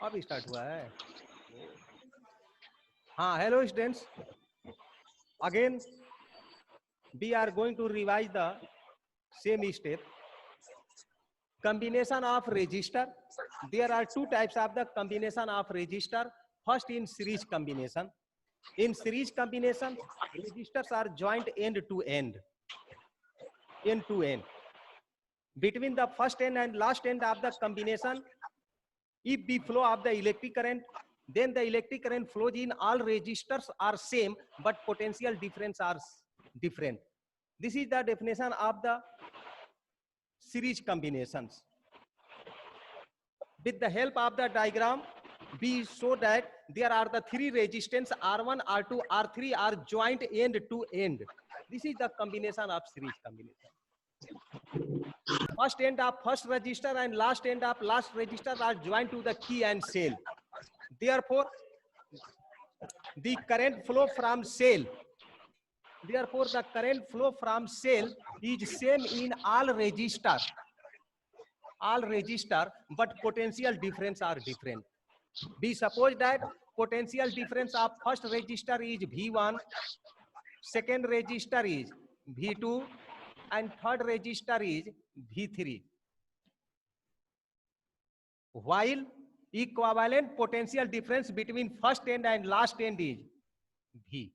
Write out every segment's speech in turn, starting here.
अब स्टार्ट हुआ है। हाँ, hello students, again we are going to revise the same step. Combination of register. There are two types of the combination of register. First, in series combination. In series combination, registers are joined end to end. End to end. Between the first end and last end of the combination, if the flow of the electric current, then the electric current flows in all registers are same, but potential difference are different. This is the definition of the series combinations. With the help of the diagram, we show that there are the three resistance R1, R2, R3 are joined end to end. This is the combination of series combination. First end of first resistor and last end of last resistor are joined to the key and cell. Therefore, the current flow from cell. Therefore, the current flow from cell is same in all resistor, but potential difference are different. We suppose that potential difference of first resistor is V1, second resistor is V2, and third resistor is V3. While equivalent potential difference between first end and last end is V.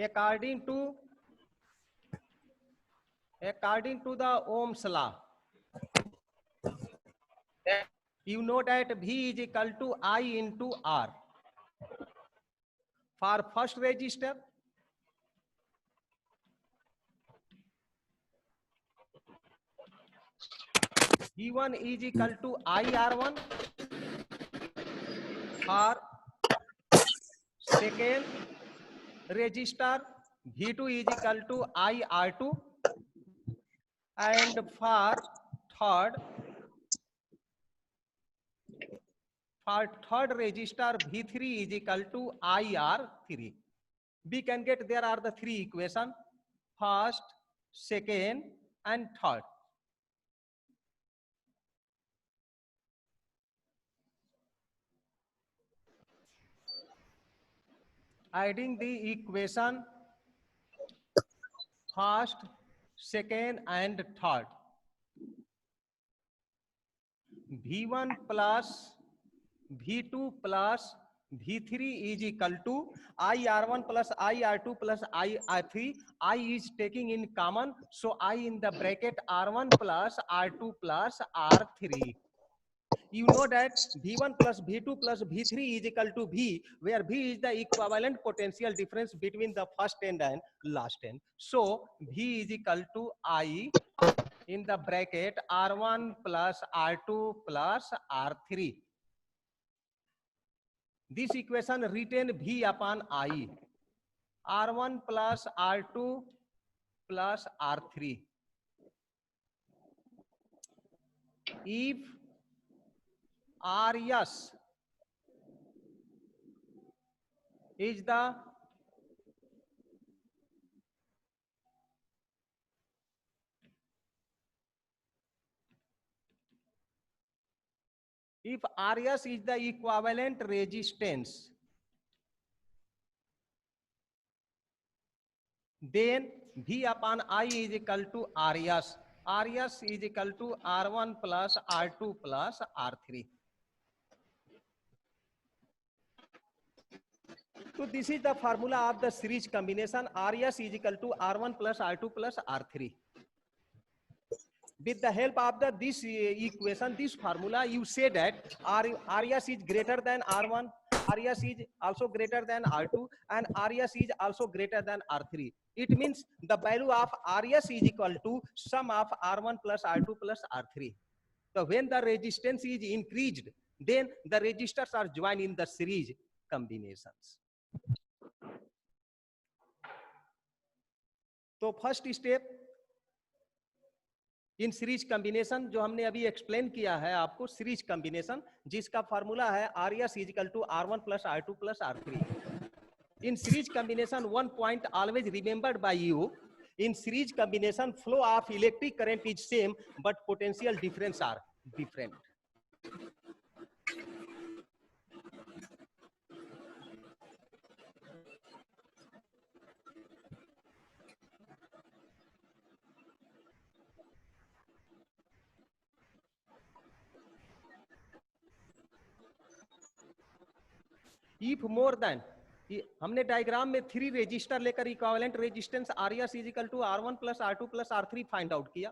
According to the Ohm's law, you know that V is equal to I into R. For first resistor, V1 is equal to IR1. For second resistor, V2 is equal to IR2. And for third resistor, V3 is equal to IR3. We can get there are the three equations, first, second, and third. Adding the equation first, second, and third. V1 plus V2 plus V3 is equal to IR1 plus IR2 plus IR3. I is taking in common, so I in the bracket R1 plus R2 plus R3. You know that V1 plus V2 plus V3 is equal to V, where V is the equivalent potential difference between the first end and last end. So V is equal to I in the bracket R1 plus R2 plus R3. This equation written V upon I, R1 plus R2 plus R3. If Rs is the equivalent resistance, then V upon I is equal to Rs. Rs is equal to R1 plus R2 plus R3. So this is the formula of the series combination. Rs is equal to R1 plus R2 plus R3. With the help of this equation, this formula, you say that Rs is greater than R1, Rs is also greater than R2, and Rs is also greater than R3. It means the value of Rs is equal to sum of R1 plus R2 plus R3. So when the resistance is increased, then the resistors are joined in the series combinations. तो first step in series combination जो हमने अभी explain किया है आपको, series combination जिसका formula है R S is equal to R1 plus R2 plus R3. In series combination, one point always remembered by you. In series combination, flow of electric current is same, but potential difference are different. If more than, हमने diagram में 3 resistor लेकर equivalent resistance RS is equal to R1 plus R2 plus R3 find out किया.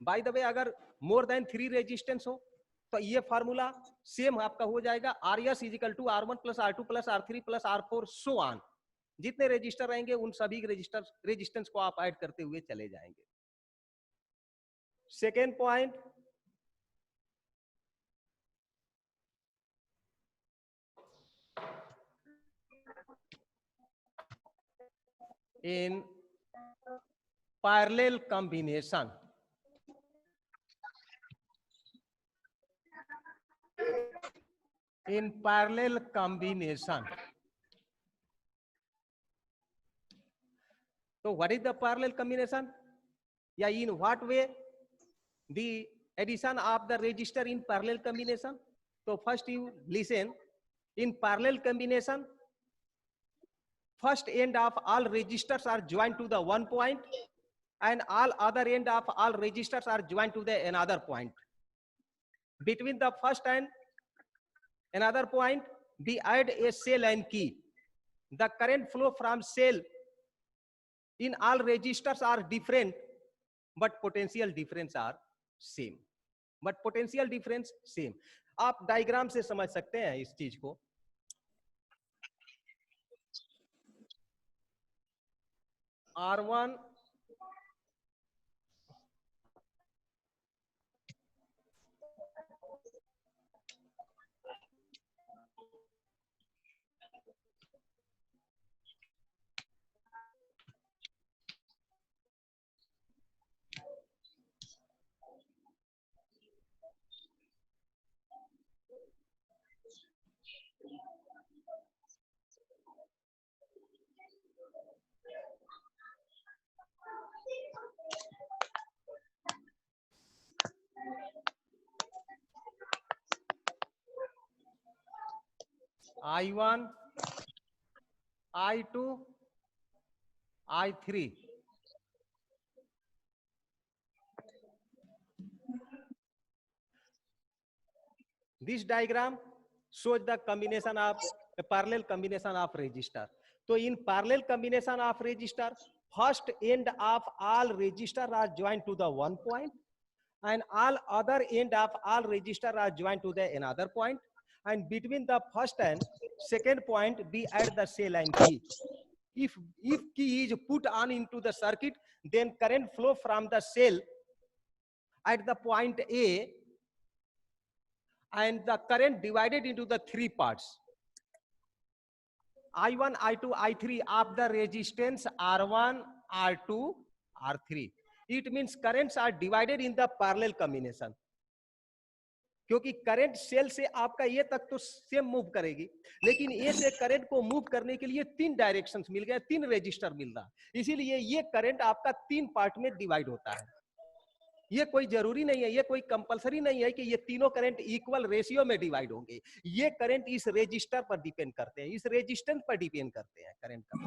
By the way अगर more then 3 resistance हो तो ये formula same आपका हो जाएगा. RS is equal to R1 plus R2 plus R3 plus R4 so on. जितने resistor रहेंगे उन सभी रेजिस्टेंस को आप ऐड करते हुए चले जाएंगे. Second point, in parallel combination. In parallel combination. So what is the parallel combination? Yeah, in what way the addition of the register in parallel combination? So first you listen. In parallel combination, first end of all registers are joined to the one point and all other end of all registers are joined to the another point. Between the first and another point, we add a cell and key. The current flow from cell in all registers are different, but potential difference are same. But potential difference same. आप diagram से समझ सकते हैं इस चीज को. R1 I1, I2, I3. This diagram shows the combination of a parallel combination of register. So in parallel combination of register, first end of all register are joined to the one point and all other end of all register are joined to the another point. And between the first and second point, we add the cell and key. If key is put on into the circuit, then current flow from the cell at the point A and the current divided into the 3 parts. I1, I2, I3 of the resistance R1, R2, R3. It means currents are divided in the parallel combination. क्योंकि current cell से आपका ये तक तो same move करेगी, लेकिन ए से current को मूव करने के लिए 3 डायरेक्शंस मिल गए, 3 रजिस्टर मिल रहा, इसीलिए ये करंट आपका 3 पार्ट में डिवाइड होता है. ये कोई जरूरी नहीं है, ये कोई कंपलसरी नहीं है कि ये तीनों करंट इक्वल रेशियो में डिवाइड होंगे. ये करंट इस रजिस्टर पर डिपेंड करते हैं, इस रेजिस्टेंस पर डिपेंड करते हैं करंट का.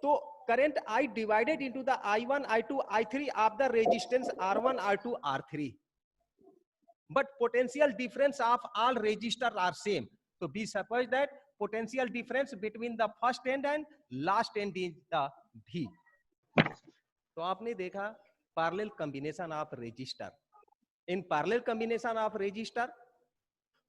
तो current I divided into the I1, I2, I3 of the resistance R1, R2, R3. But potential difference of all registers are same. So we suppose that potential difference between the first end and last end is the V. तो आपने देखा parallel combination of register. In parallel combination of register,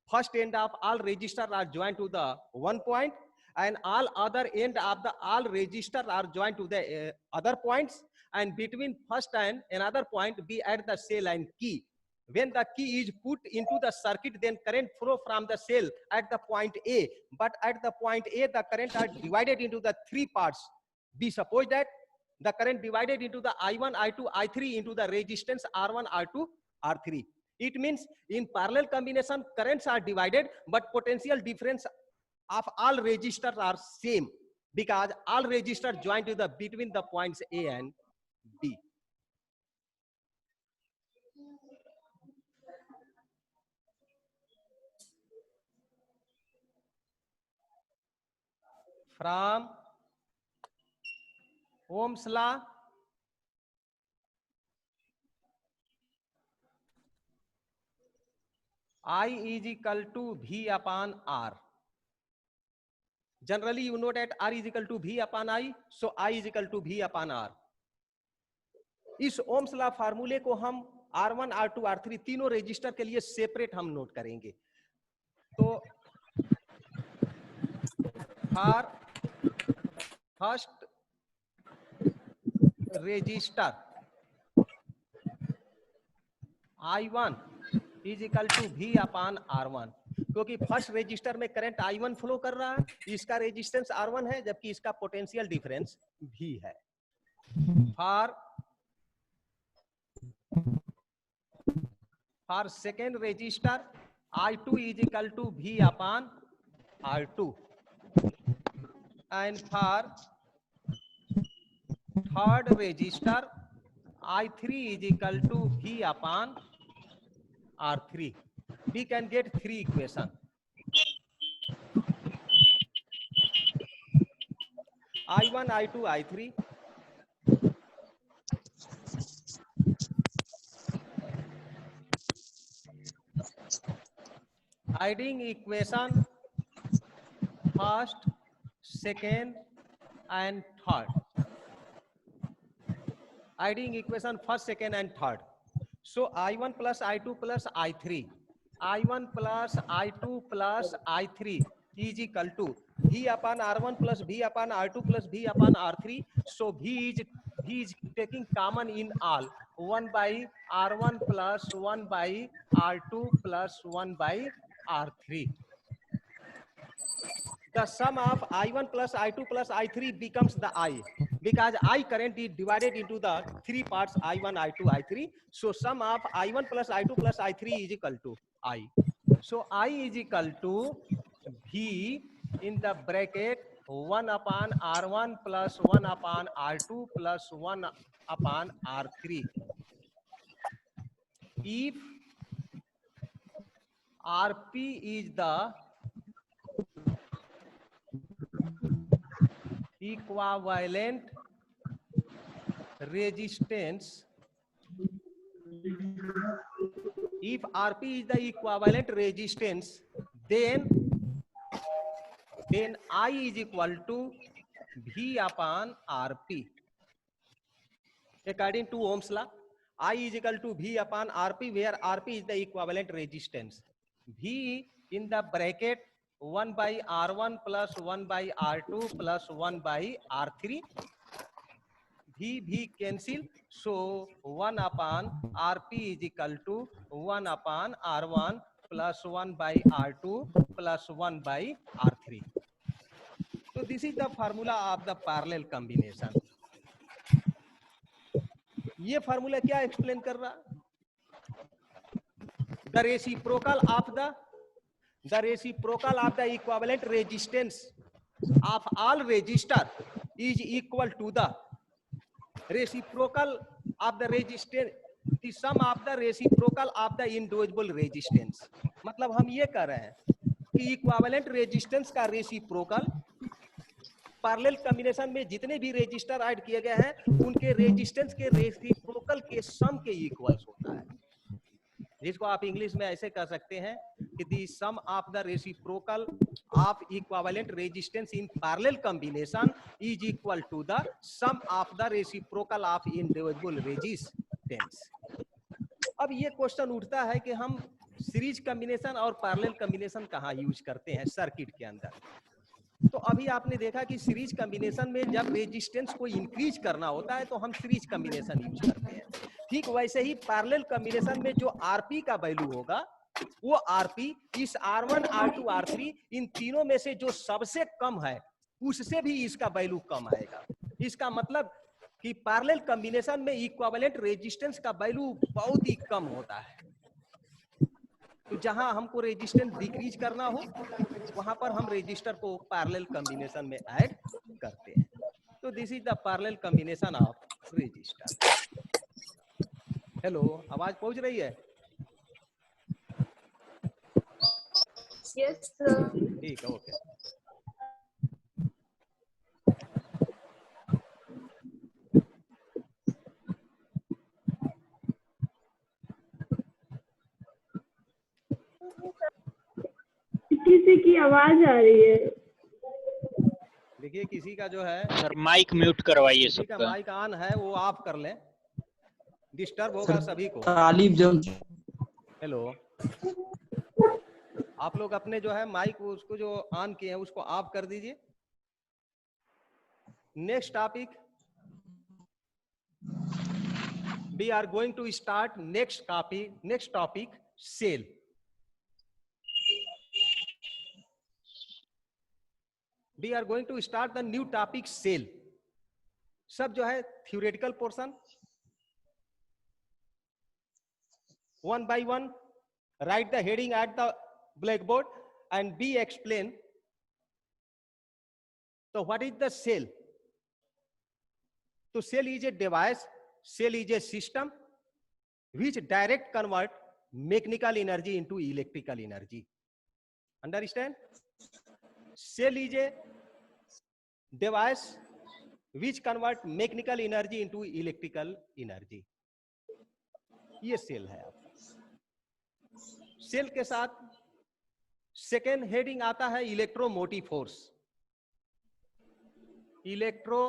first end of all registers are joined to the one point and all other end of the all registers are joined to the other points, and between first and another point we add the cell and key. When the key is put into the circuit, then current flow from the cell at the point A, but at the point A the current are divided into the 3 parts. We suppose that the current divided into the I1, I2, I3 into the resistance R1, R2, R3. It means in parallel combination currents are divided, but potential difference of all registers are same. because all resistors join to the between the points A and B. From Ohm's law, I is equal to V upon R. Generally, you know that R is equal to V upon I, so I is equal to V upon R. इस Ohm's law फार्मूले को हम R1, R2, R3 तीनों resistor के लिए separate हम note करेंगे. तो for first resistor I1 is equal to V upon R1, क्योंकि फर्स्ट रेजिस्टर में करंट I1 फ्लो कर रहा है, इसका रेजिस्टेंस R1 है, जबकि इसका पोटेंशियल डिफरेंस V है. For second resistor I2 is equal to V upon R2, and for third resistor I3 is equal to V upon R3. We can get three equations. I1, I2, I3. Adding equation first, second, and third. Adding equation first, second, and third. So I1 plus I2 plus I3. I1 plus I2 plus I3 is equal to V upon R1 plus V upon R2 plus V upon R3. So V is taking common in all. 1 by R1 plus 1 by R2 plus 1 by R3. The sum of I1 plus I2 plus I3 becomes the I, because I current is divided into the three parts I1, I2, I3. So sum of I1 plus I2 plus I3 is equal to I. So I is equal to V in the bracket 1 upon R1 plus 1 upon R2 plus 1 upon R3. If Rp is the equivalent resistance, if Rp is the equivalent resistance, then I is equal to V upon Rp. According to Ohm's law, I is equal to V upon Rp, where Rp is the equivalent resistance. V in the bracket 1 by R1 plus 1 by R2 plus 1 by R3. V cancel, so 1 upon Rp is equal to 1 upon R1 plus 1 by R2 plus 1 by R3. So this is the formula of the parallel combination. ये formula क्या explain कर रहा? The reciprocal of the equivalent resistance of all resistor is equal to the reciprocal of the resistance, the sum of the reciprocal of the individual resistance. मतलब हम ये कह रहे हैं कि इक्विवेलेंट रेजिस्टेंस का रेसिप्रोकल पैरेलल कॉम्बिनेशन में जितने भी रेजिस्टर ऐड किए गए हैं उनके रेजिस्टेंस के रेसिप्रोकल के सम के इक्वल्स होता है, जिसको आप इंग्लिश में ऐसे कह सकते हैं कि the sum of the reciprocal of equivalent resistance in parallel combination is equal to the sum of the reciprocal of individual resistance. अब ये क्वेश्चन उठता है कि हम सीरीज कॉम्बिनेशन और पैरेलल कॉम्बिनेशन कहाँ यूज करते हैं सर्किट के अंदर. तो अभी आपने देखा कि सीरीज कॉम्बिनेशन में जब रेजिस्टेंस को इंक्रीज करना होता है तो हम सीरीज कॉम्बिनेशन यूज करते हैं. ठीक वैसे ही पैरेलल कॉम्बिनेशन में जो आरपी का वैल्यू होगा वो आरपी इस R1, R2, R3 इन तीनों में से जो सबसे कम है उससे भी इसका वैल्यू कम आएगा. इसका मतलब कि पैरेलल कॉम्बिनेशन में इक्विवेलेंट रेजिस्टेंस का वैल्यू बहुत ही कम होता है. तो जहां हमको रेजिस्टेंस डिक्रीज करना हो वहां पर हम रेजिस्टर को पैरेलल कॉम्बिनेशन में ऐड करते हैं। तो this is the parallel combination of resistor. Hello, आवाज पहुंच रही है? Yes sir. ठीक है, ओके। किसी की आवाज आ रही है। देखिए किसी का जो है सर माइक म्यूट करवाइए किसी का सबका। माइक ऑन है वो ऑफ कर लें, डिस्टर्ब होगा सभी को। तालिब जम। हेलो, आप लोग अपने जो है माइक उसको जो ऑन किए हैं उसको ऑफ कर दीजिए। Next topic, we are going to start next topic cell. We are going to start the new topic cell. सब जो है theoretical portion, one by one write the heading at the blackboard and be explain. So what is the cell? So cell is a device, cell is a system which direct convert mechanical energy into electrical energy. Understand? Cell is a device which convert mechanical energy into electrical energy. ये cell है आपका। Cell के साथ second heading आता है electromotive force. Electro,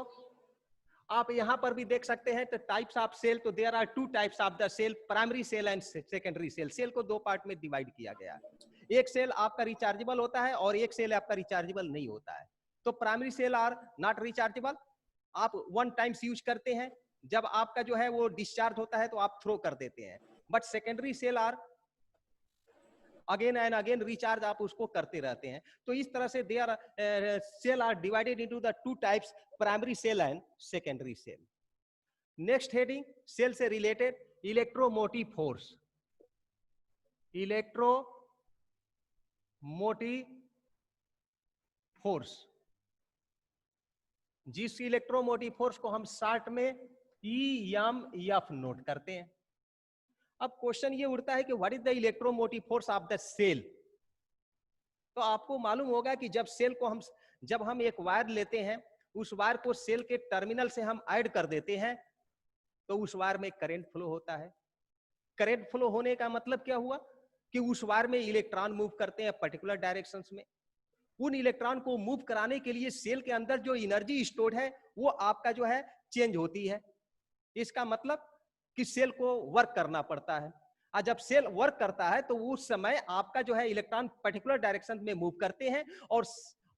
आप यहां पर भी देख सकते हैं टाइप्स ऑफ सेल। तो there are two types of the cell, primary cell and secondary cell. Cell को दो पार्ट में डिवाइड किया गया है। एक सेल आपका रिचार्जेबल होता है और एक सेल आपका रिचार्जेबल नहीं होता है। तो primary cell are not rechargeable, आप वन टाइम्स यूज करते हैं, जब आपका जो है वो डिस्चार्ज होता है तो आप थ्रो कर देते हैं। But secondary cell are again and again recharge, आप उसको करते रहते हैं। तो इस तरह से they are cell are divided into the two types, primary cell and secondary cell. Next heading cell से related electromotive force. Electromotive force, जिस इलेक्ट्रोमोटिव फोर्स को हम शॉर्ट में EMF नोट करते हैं। अब क्वेश्चन ये उठता है कि what is the electromotive force of the cell. तो आपको मालूम होगा कि जब हम एक वायर लेते हैं, उस वायर को सेल के टर्मिनल से हम ऐड कर देते हैं तो उस वायर में करंट फ्लो होता है। करंट फ्लो होने का मतलब क्या हुआ कि उस वायर में इलेक्ट्रॉन मूव करते हैं पर्टिकुलर डायरेक्शंस में। उन इलेक्ट्रॉन को मूव कराने के लिए सेल के अंदर जो एनर्जी स्टोर्ड है वो आपका जो है चेंज होती है। इसका मतलब कि सेल को वर्क करना पड़ता है, और जब सेल वर्क करता है तो उस समय आपका जो है इलेक्ट्रॉन पर्टिकुलर डायरेक्शन में मूव करते हैं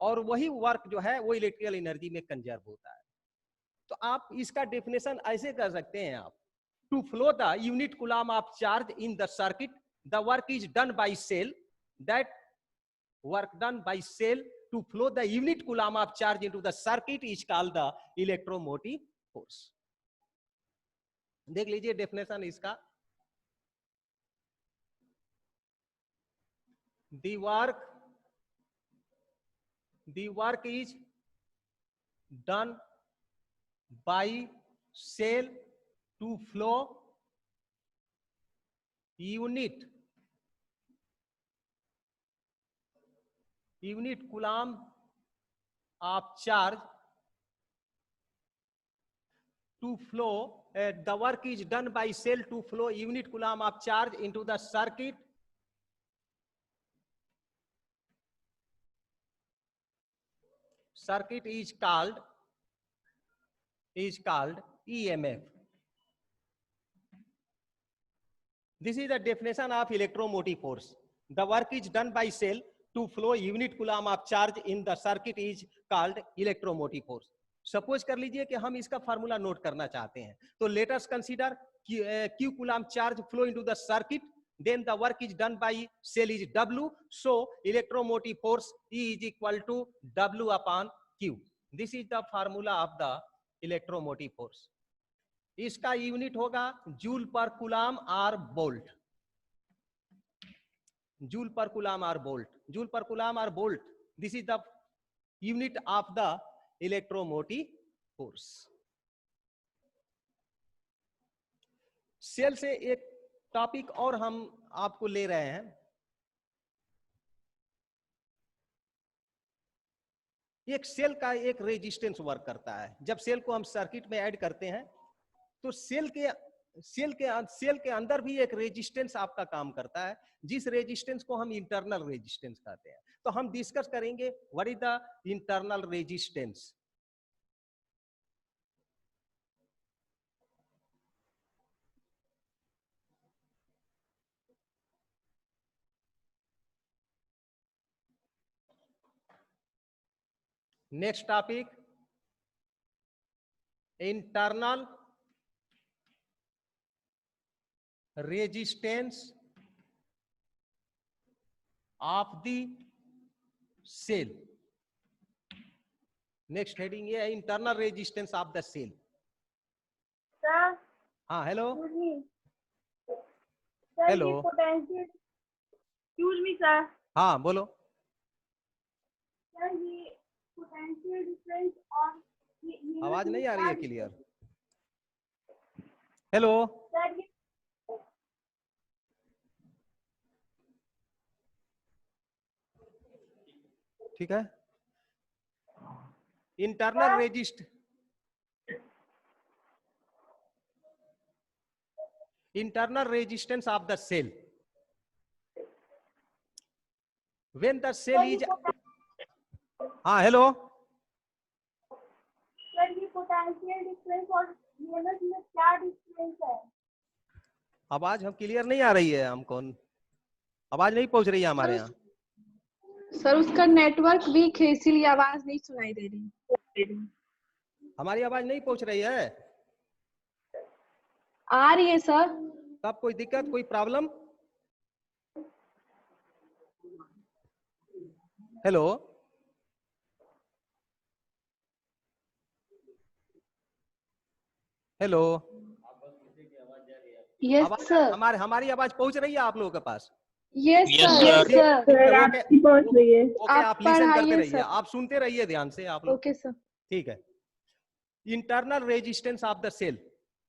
और वही वर्क जो है वो इलेक्ट्रिकल एनर्जी में कंजर्व होता है। तो आप इसका डेफिनेशन ऐसे कर सकते हैं आप, to flow the unit coulomb of charge in the circuit, the work is done by cell, that work done by cell to flow the unit coulomb of charge into the circuit is called the electromotive force. देख लीजिए definition इसका। the work is done by cell to flow unit coulomb of charge to flow, the work is done by cell to flow unit coulomb of charge into the circuit is called EMF. This is the definition of electromotive force. The work is done by cell to flow unit coulomb of charge in the circuit is called electromotive force. Suppose कर लीजिए कि हम इसका formula note करना चाहते हैं, तो let us consider q coulomb charge flow into the circuit, then the work is done by cell is W, so electromotive force E is equal to W upon Q. This is the formula of the electromotive force. इसका unit होगा joule पर coulomb और volt. joule per coulomb or volt. Joule per coulomb or volt, this is the unit of the electromotive force. Cell से एक topic और हम आपको ले रहे हैं। एक सेल का एक रेजिस्टेंस वर्क करता है। जब सेल को हम सर्किट में ऐड करते हैं तो सेल के अंदर भी एक रेजिस्टेंस आपका काम करता है, जिस रेजिस्टेंस को हम इंटरनल रेजिस्टेंस कहते हैं। तो हम डिस्कस करेंगे what is the internal resistance. Next topic, internal resistance of the cell. Next heading ये है internal resistance of the cell. Sir, हाँ हेलो सर हेलो, ये पोटेंशियल, एक्सक्यूज मी सर, हाँ बोलो। सर ये पोटेंशियल डिफरेंस और ये आवाज नहीं आ रही है क्लियर। हेलो सर ये ठीक है। Internal resistance of the cell, when the cell is, हाँ हेलो, सर ये पोटेंशियल डिफरेंस और ईएमएफ में क्या डिफरेंस है? आवाज हम क्लियर नहीं आ रही है, हमको आवाज नहीं पहुंच रही है हमारे यहाँ। सर उसका नेटवर्क वीक है इसीलिए आवाज नहीं सुनाई दे रही। हमारी आवाज नहीं पहुंच रही है। आ रही है सर। तब कोई दिक्कत, कोई problem? Hello hello, yes sir, हमारी आवाज पहुंच रही है आप लोगों के पास? Yes sir, yes sir. Sir आपकी पहुंच रही है। ओके, आप आप लिसन करते पढ़ाइए रहिए, सर। आप सुनते रहिए ध्यान से आप लोग। Okay sir. ठीक है। Internal resistance of the cell,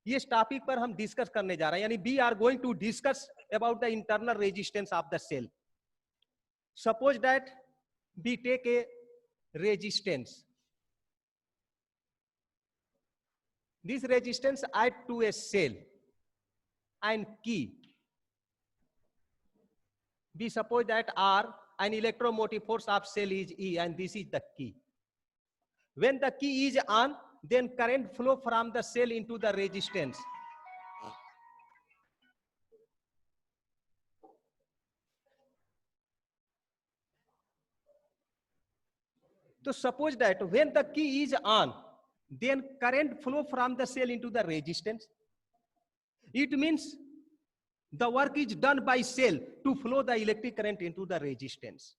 ये टॉपिक पर हम डिस्कस करने जा रहे हैं, यानी we are going to discuss about the internal resistance of the cell. Suppose that we take a resistance, this resistance add to a cell and key. We suppose that R, an electromotive force of cell is E, and this is the key. When the key is on, then current flow from the cell into the resistance. So suppose that when the key is on, then current flow from the cell into the resistance. It means the work is done by cell to flow the electric current into the resistance.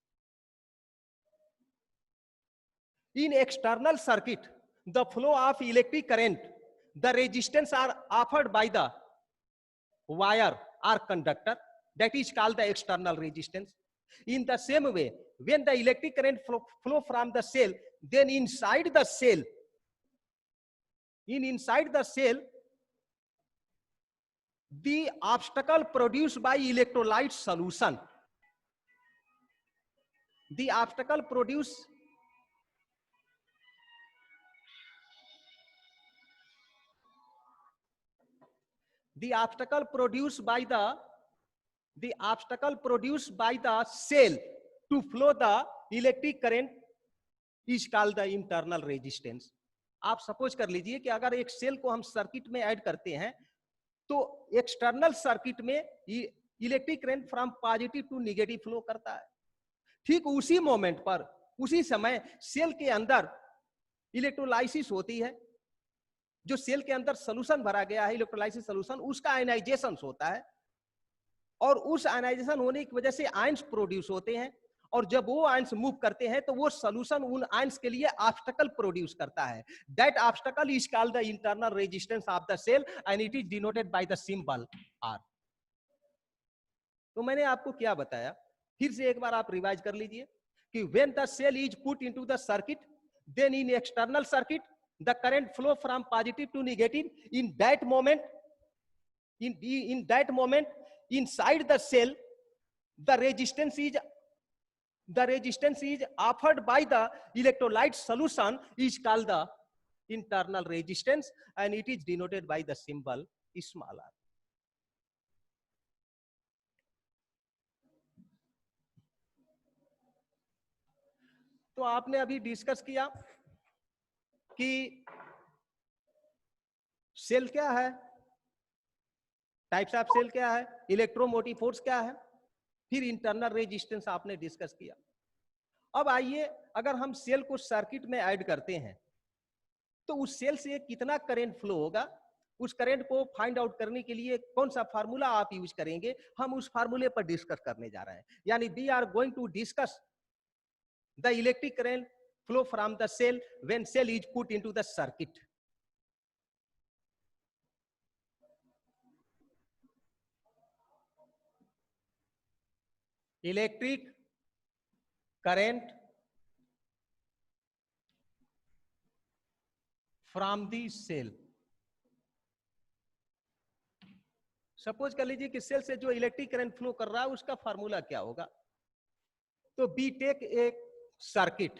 In external circuit, the flow of electric current, the resistance are offered by the wire or conductor, that is called the external resistance. In the same way, when the electric current flow from the cell, then inside the cell, the obstacle produced by electrolyte solution, the obstacle produced by the cell to flow the electric current is called the internal resistance. आप suppose कर लीजिए कि अगर एक cell को हम circuit में add करते हैं तो एक्सटर्नल सर्किट में electric current from positive to negative flow करता है। ठीक उसी मोमेंट पर, उसी समय सेल के अंदर इलेक्ट्रोलाइसिस होती है, जो सेल के अंदर सोल्यूशन भरा गया है इलेक्ट्रोलाइसिस सोल्यूशन, उसका आयनाइजेशन होता है और उस आयनाइजेशन होने की वजह से आयंस प्रोड्यूस होते हैं, और जब वो आयंस मूव करते हैं तो वो सोल्यूशन उन आयंस के लिए ऑब्स्टेकल प्रोड्यूस करता है। That obstacle is called the internal resistance of the cell and it is denoted by the symbol R. तो मैंने आपको क्या बताया फिर से एक बार आप रिवाइज कर लीजिए कि when the cell is put into the circuit, then in external circuit the current flow from positive to negative. In that moment inside the cell the resistance is offered by the electrolyte solution is called the internal resistance, and it is denoted by the symbol small r. तो आपने अभी discuss किया कि cell क्या है, types of cell क्या है, electromotive force क्या है, फिर इंटरनल रेजिस्टेंस आपने डिस्कस किया. अब आइए, अगर हम सेल को सर्किट में ऐड करते हैं तो उस सेल से कितना करंट फ्लो होगा, उस करंट को फाइंड आउट करने के लिए कौन सा फार्मूला आप यूज करेंगे, हम उस फार्मूले पर डिस्कस करने जा रहे हैं. यानी we are going to discuss the electric current flow from the cell when cell is put into the circuit. Electric current from the cell. Suppose कर लीजिए कि सेल से जो इलेक्ट्रिक करंट फ्लो कर रहा है उसका फार्मूला क्या होगा. तो बी टेक ए सर्किट,